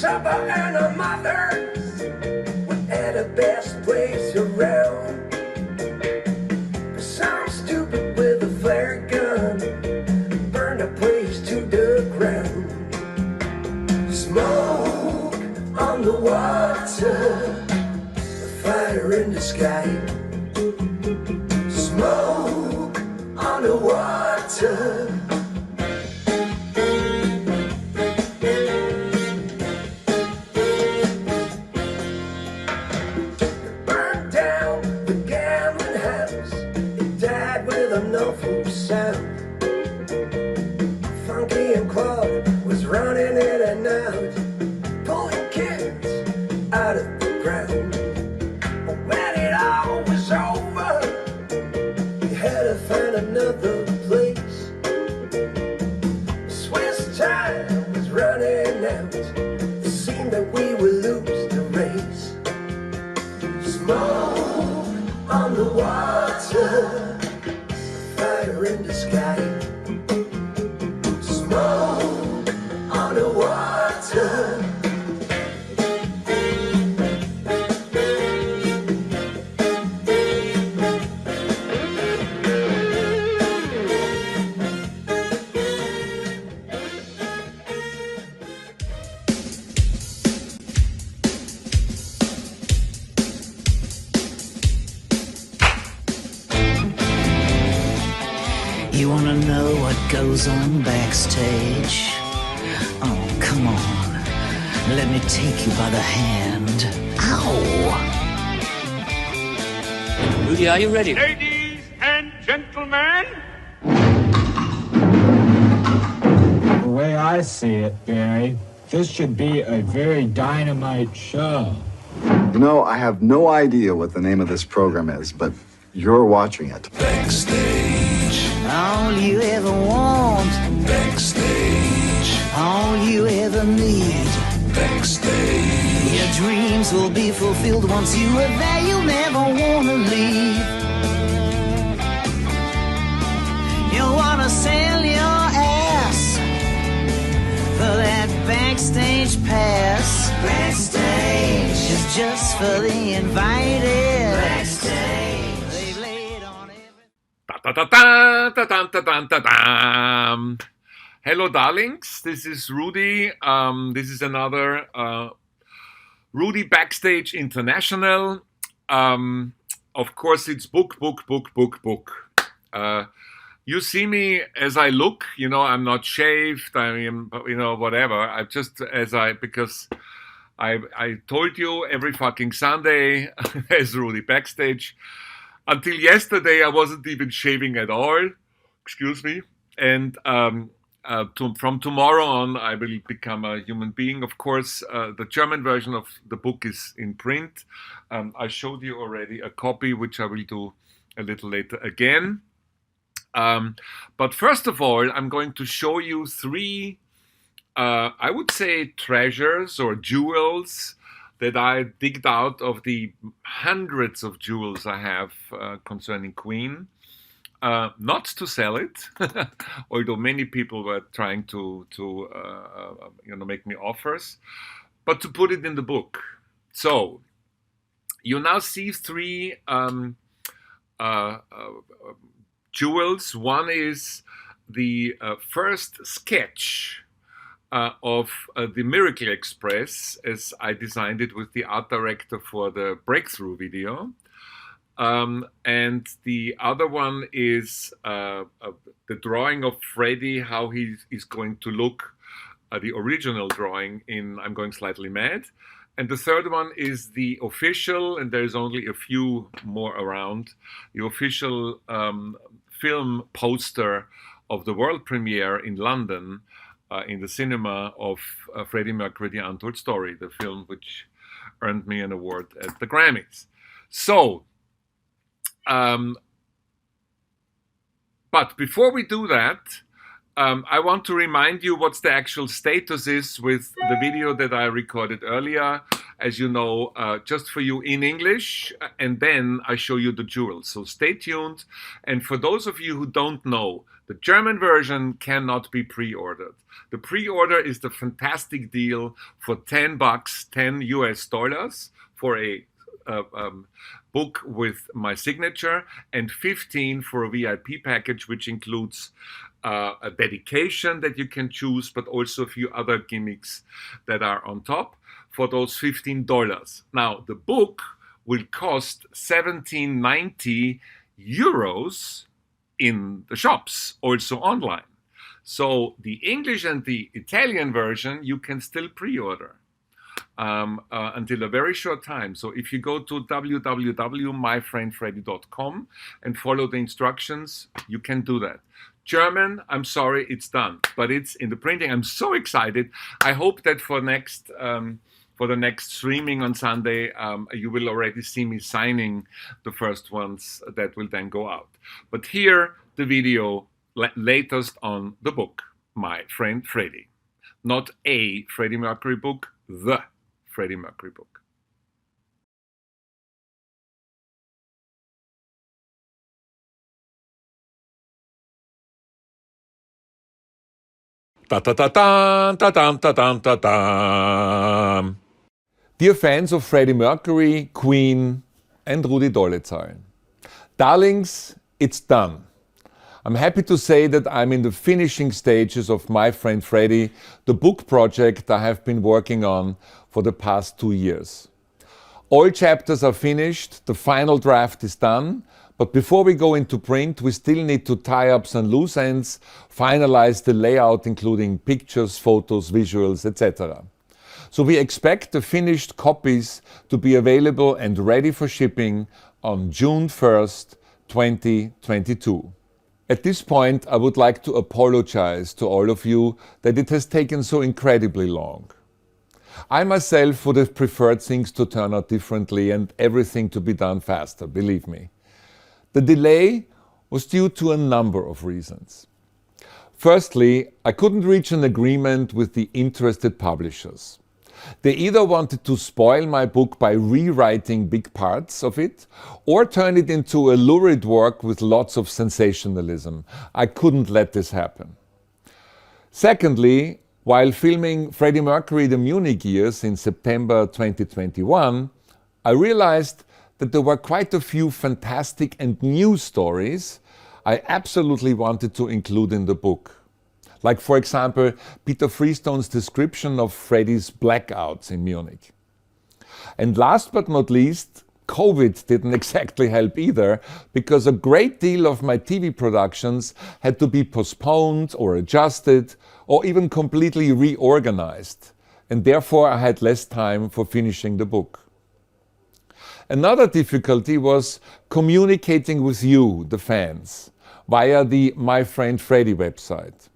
supper and a mother at the best place around. Some stupid with a flare gun burned the place to the ground. Smoke on the water, a fire in the sky. Smoke on the water. Burned down the gambling house. It died with an awful sound. Funky and Claude was running in and out, pulling kids out of the ground. But when it all was over, we had to find another place. Swiss time was running out. It seemed that we would lose the race. Smoke on the water, fire in the sky. Smoke on the water. You wanna know what goes on backstage? Oh, come on. Let me take you by the hand. Ow! Rudi, are you ready? Ladies and gentlemen, The way I see it, Barry, this should be a very dynamite show. You know, I have no idea what the name of this program is, but you're watching it. Backstage, All you ever want, backstage, all you ever need. backstage. Your dreams will be fulfilled once you are there. You'll never wanna leave. You wanna sell your ass for that backstage pass. Backstage is just for the invited. Backstage, they've laid on every. Ta-ta-ta-ta-ta-ta-ta-ta-ta-ta. Hello, darlings. This is Rudi. This is another Rudi Backstage International. Of course, it's book. You see me as I look. You know, I'm not shaved. I am, whatever. I just because I told you every fucking Sunday as Rudi Backstage. Until yesterday, I wasn't even shaving at all. Excuse me. And from tomorrow on, I will become a human being. Of course, the German version of the book is in print. I showed you already a copy, which I will do a little later again. But first of all, I'm going to show you three, I would say, treasures or jewels that I digged out of the hundreds of jewels I have concerning Queen. Not to sell it, although many people were trying to make me offers, but to put it in the book. So you now see three jewels. One is the first sketch of the Miracle Express, as I designed it with the art director for the Breakthrough video. And the other one is the drawing of Freddie, how he is going to look, the original drawing in I'm Going Slightly Mad. And the third one is the official, and there's only a few more around, the official film poster of the world premiere in London in the cinema of Freddie Mercury, The Untold Story, the film which earned me an award at the Grammys. So, but before we do that, I want to remind you what the actual status is with the video that I recorded earlier, as you know, just for you in English, and then I show you the jewels. So stay tuned. And for those of you who don't know, the German version cannot be pre-ordered. The pre-order is the fantastic deal for $10, 10 US dollars for a book with my signature, and 15 for a VIP package, which includes a dedication that you can choose, but also a few other gimmicks that are on top for those $15. Now, the book will cost 17.90 euros in the shops, also online. So the English and the Italian version, you can still pre-order until a very short time. So if you go to www.myfriendfreddie.com and follow the instructions, you can do that. German, I'm sorry, it's done, but it's in the printing. I'm so excited. I hope that for the next streaming on Sunday, you will already see me signing the first ones that will then go out. But here, the video latest on the book, My Friend Freddie. Not a Freddie Mercury book, the Freddie Mercury book. Dear fans of Freddie Mercury, Queen and Rudi Dolezal. Darlings, it's done. I'm happy to say that I'm in the finishing stages of My Friend Freddie, the book project I have been working on for the past 2 years. All chapters are finished, the final draft is done, but before we go into print, we still need to tie up some loose ends, finalize the layout including pictures, photos, visuals, etc. So we expect the finished copies to be available and ready for shipping on June 1st, 2022. At this point, I would like to apologize to all of you that it has taken so incredibly long. I myself would have preferred things to turn out differently and everything to be done faster, believe me. The delay was due to a number of reasons. Firstly, I couldn't reach an agreement with the interested publishers. They either wanted to spoil my book by rewriting big parts of it, or turn it into a lurid work with lots of sensationalism. I couldn't let this happen. Secondly, while filming Freddie Mercury the Munich years in September 2021, I realized that there were quite a few fantastic and new stories I absolutely wanted to include in the book. Like, for example, Peter Freestone's description of Freddie's blackouts in Munich. And last but not least, COVID didn't exactly help either, because a great deal of my TV productions had to be postponed or adjusted or even completely reorganized, and therefore I had less time for finishing the book. Another difficulty was communicating with you, the fans, via the My Friend Freddie website.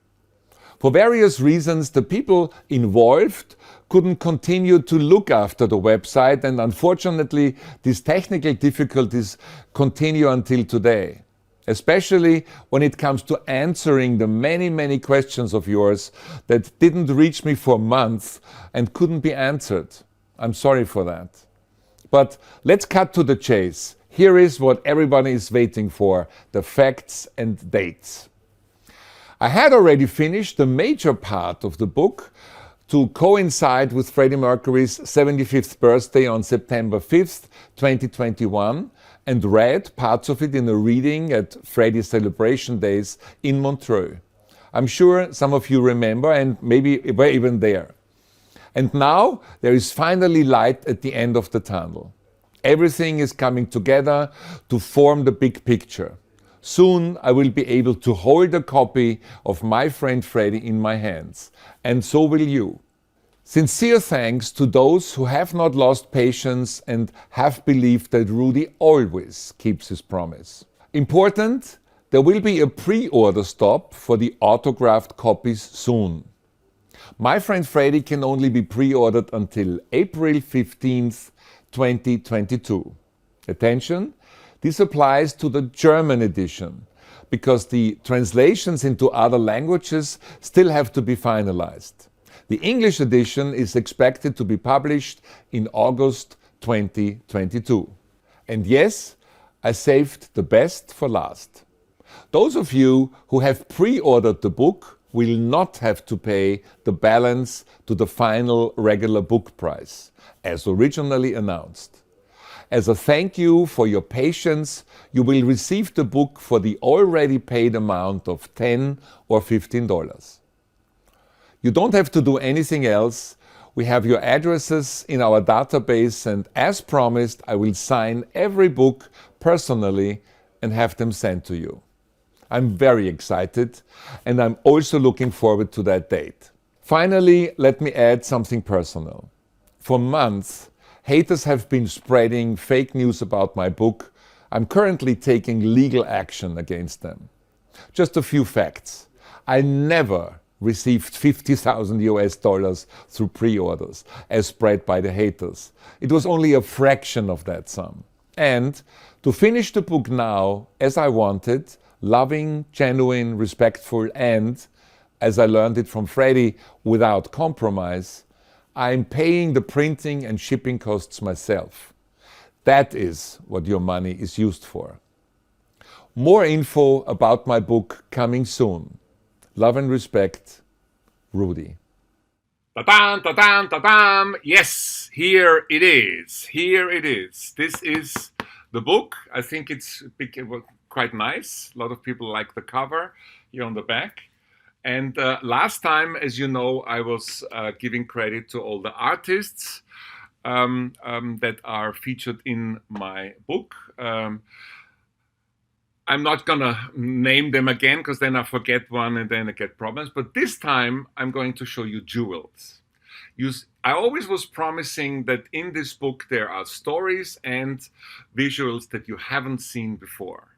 For various reasons, the people involved couldn't continue to look after the website, and unfortunately, these technical difficulties continue until today, especially when it comes to answering the many questions of yours that didn't reach me for months and couldn't be answered. I'm sorry for that. But let's cut to the chase. Here is what everybody is waiting for, the facts and dates. I had already finished the major part of the book to coincide with Freddie Mercury's 75th birthday on September 5th, 2021, and read parts of it in a reading at Freddie's Celebration Days in Montreux. I'm sure some of you remember and maybe were even there. And now there is finally light at the end of the tunnel. Everything is coming together to form the big picture. Soon I will be able to hold a copy of My Friend Freddie in my hands, and so will you. Sincere thanks to those who have not lost patience and have believed that Rudi always keeps his promise. Important, there will be a pre-order stop for the autographed copies soon. My Friend Freddie can only be pre-ordered until April 15th, 2022. Attention! This applies to the German edition, because the translations into other languages still have to be finalized. The English edition is expected to be published in August 2022. And yes, I saved the best for last. Those of you who have pre-ordered the book will not have to pay the balance to the final regular book price, as originally announced. As a thank you for your patience, you will receive the book for the already paid amount of $10 or $15. You don't have to do anything else. We have your addresses in our database, and as promised, I will sign every book personally and have them sent to you. I'm very excited, and I'm also looking forward to that date. Finally, let me add something personal. For months, haters have been spreading fake news about my book. I'm currently taking legal action against them. Just a few facts. I never received $50,000 through pre-orders, as spread by the haters. It was only a fraction of that sum. And to finish the book now, as I wanted, loving, genuine, respectful, and, as I learned it from Freddie, without compromise, I'm paying the printing and shipping costs myself. That is what your money is used for. More info about my book coming soon. Love and Respect, Rudi. Ta-dam, ta-dam, ta-dam. Yes, here it is. Here it is. This is the book. I think it's quite nice. A lot of people like the cover here on the back. And last time, as you know, I was giving credit to all the artists that are featured in my book. I'm not gonna name them again because then I forget one and then I get problems. But this time I'm going to show you jewels. I always was promising that in this book there are stories and visuals that you haven't seen before.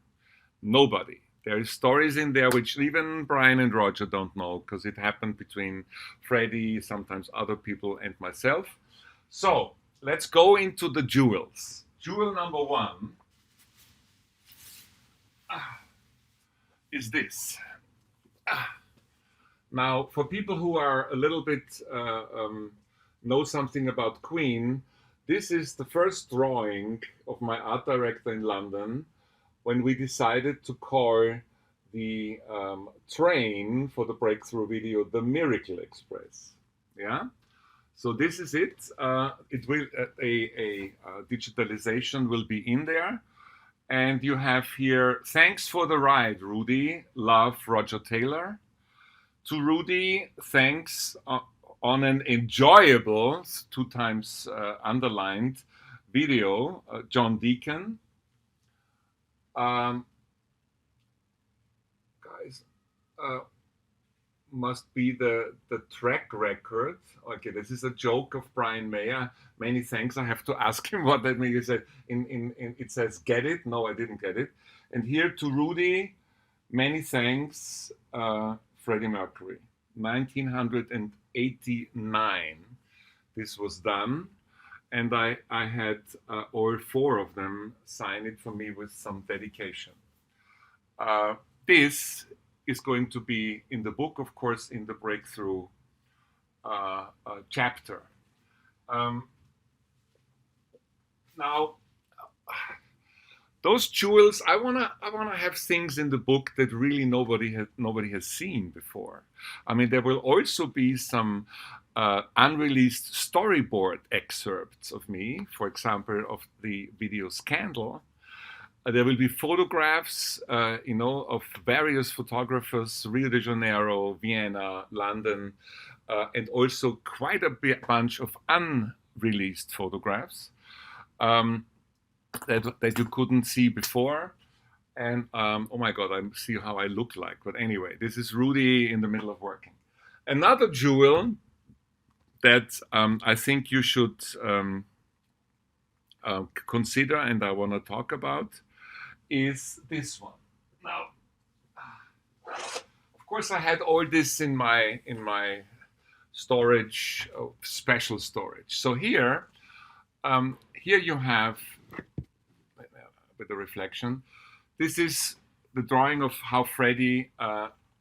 Nobody. There are stories in there which even Brian and Roger don't know because it happened between Freddie, sometimes other people, and myself. So let's go into the jewels. Jewel number one is this. Now, for people who are a little bit know something about Queen, this is the first drawing of my art director in London when we decided to call the train for the breakthrough video the Miracle Express. Yeah. So this is it. It will a digitalization will be in there. And you have here, thanks for the ride, Rudi. Love, Roger Taylor. To Rudi, thanks on an enjoyable, 2 times underlined, video, John Deacon. Guys, must be the track record. Okay, this is a joke of Brian Mayer. Many thanks. I have to ask him what that means. He said it says get it. No, I didn't get it. And here to Rudi, many thanks, Freddie Mercury. 1989 this was done, and I had all 4 of them sign it for me with some dedication. This is going to be in the book, of course, in the breakthrough chapter. Now, those jewels, I wanna have things in the book that really nobody has seen before. I mean, there will also be some unreleased storyboard excerpts of me, for example, of the video Scandal. There will be photographs, of various photographers, Rio de Janeiro, Vienna, London, and also quite a bunch of unreleased photographs that you couldn't see before. And oh my God, I see how I look like. But anyway, this is Rudi in the middle of working. Another jewel that I think you should consider, and I want to talk about, is this one. Now, of course, I had all this in my storage, special storage. So here you have with the reflection. This is the drawing of how Freddie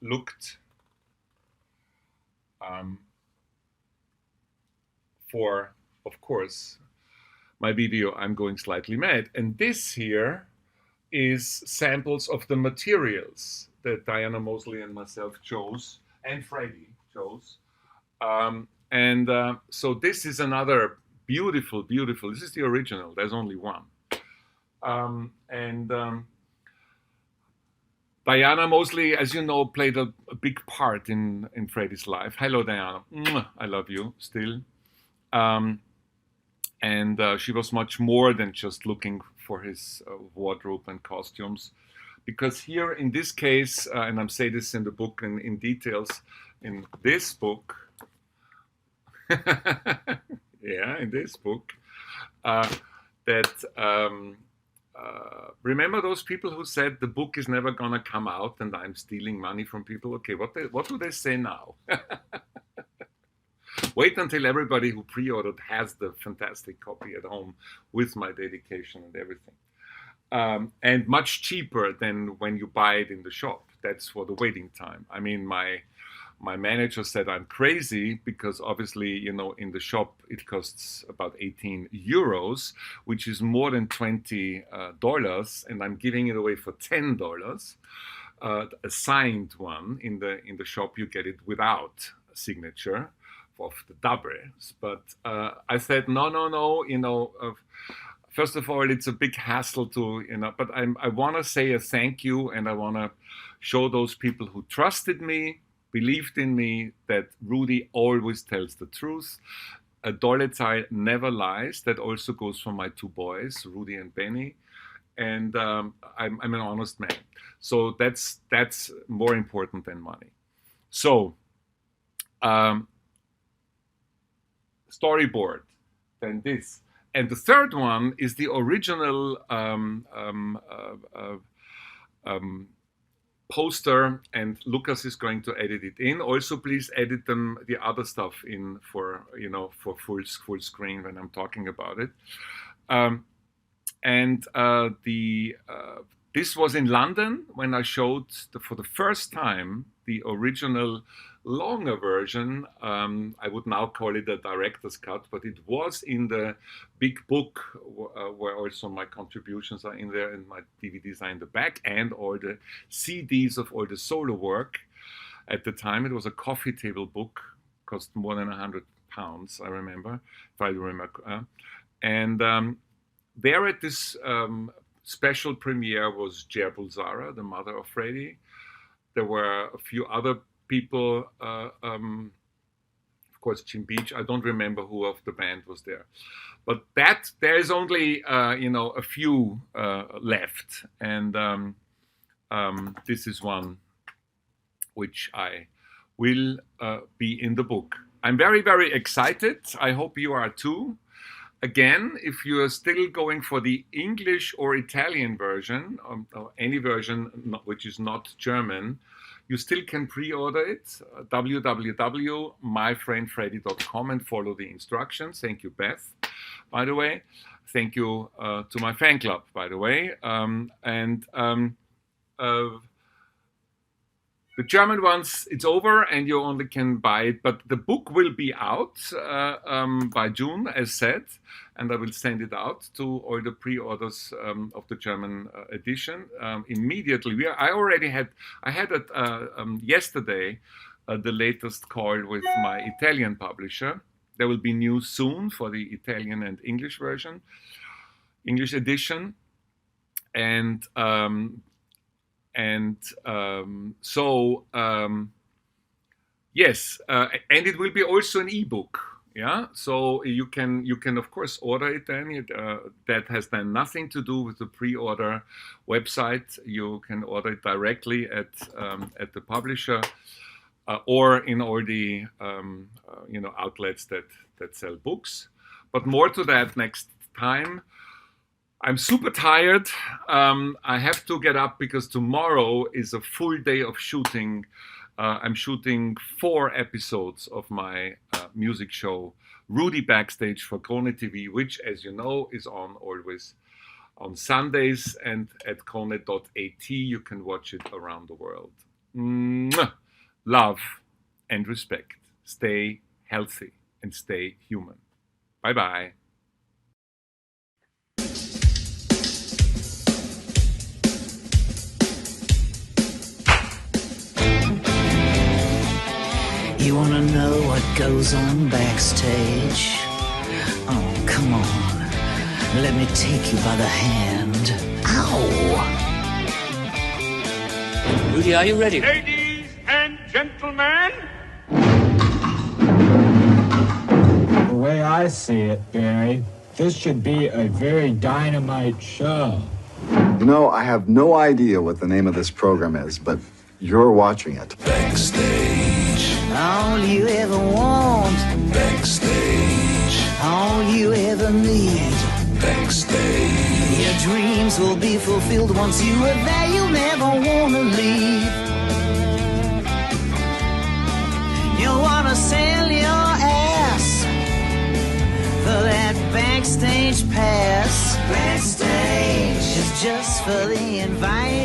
looked for, of course, my video I'm Going Slightly Mad. And this here is samples of the materials that Diana Mosley and myself chose, and Freddie chose. So this is another beautiful, this is the original, there's only one. Diana Mosley, as you know, played a big part in Freddie's life. Hello, Diana. I love you still. She was much more than just looking for his wardrobe and costumes. Because here in this case, and I'm saying this in the book in details, in this book, yeah, in this book, remember those people who said the book is never gonna come out and I'm stealing money from people? Okay, what do they say now? Wait until everybody who pre-ordered has the fantastic copy at home with my dedication and everything. And much cheaper than when you buy it in the shop. That's for the waiting time. I mean, my manager said I'm crazy because obviously, you know, in the shop it costs about 18 euros, which is more than $20, and I'm giving it away for $10. A signed one in the shop, you get it without a signature of the doubles. But I said no, you know. First of all, it's a big hassle to, you know, but I want to say a thank you, and I want to show those people who trusted me, believed in me, that Rudi always tells the truth. A Dolezal never lies. That also goes for my two boys, Rudi and Benny. And I'm an honest man. So that's more important than money. So, storyboard, then this. And the third one is the original poster, and Lucas is going to edit it in. Also, please edit the other stuff in for, you know, for full screen when I'm talking about it. This was in London when I showed for the first time the original longer version. I would now call it a director's cut, but it was in the big book where also my contributions are in there, and my DVDs are in the back, and all the CDs of all the solo work. At the time, it was a coffee table book, cost more than £100, I remember, if I remember. There at this special premiere was Jer Bulzara, the mother of Freddie. There were a few other people, of course, Jim Beach. I don't remember who of the band was there, but there is only you know, a few left, and this is one which I will be in the book. I'm very, very excited. I hope you are too. Again, if you are still going for the English or Italian version, or any version which is not German, you still can pre-order it, www.myfriendfreddie.com, and follow the instructions. Thank you, Beth, by the way. Thank you to my fan club, by the way. The German ones, it's over and you only can buy it, but the book will be out by June, as said, and I will send it out to all the pre-orders of the German edition immediately. I had it yesterday, the latest call with my Italian publisher. There will be news soon for the Italian and English version, English edition, and yes, and it will be also an ebook. Yeah, so you can of course order it then. That has then nothing to do with the pre-order website. You can order it directly at the publisher or in all the you know, outlets that sell books. But more to that next time. I'm super tired. I have to get up because tomorrow is a full day of shooting. I'm shooting 4 episodes of my music show, Rudi Backstage, for Krone TV, which, as you know, is on always on Sundays, and at kone.at you can watch it around the world. Mwah! Love and respect. Stay healthy and stay human. Bye-bye. You wanna know what goes on backstage? Oh, come on. Let me take you by the hand. Ow! Rudi, are you ready? Ladies and gentlemen, The way I see it, Barry, this should be a very dynamite show. You know, I have no idea what the name of this program is, but you're watching it. Backstage, All you ever want, backstage, all you ever need. backstage. Your dreams will be fulfilled once you are there, you'll never wanna leave. You wanna sell your ass for that backstage pass. Backstage is just for the invite.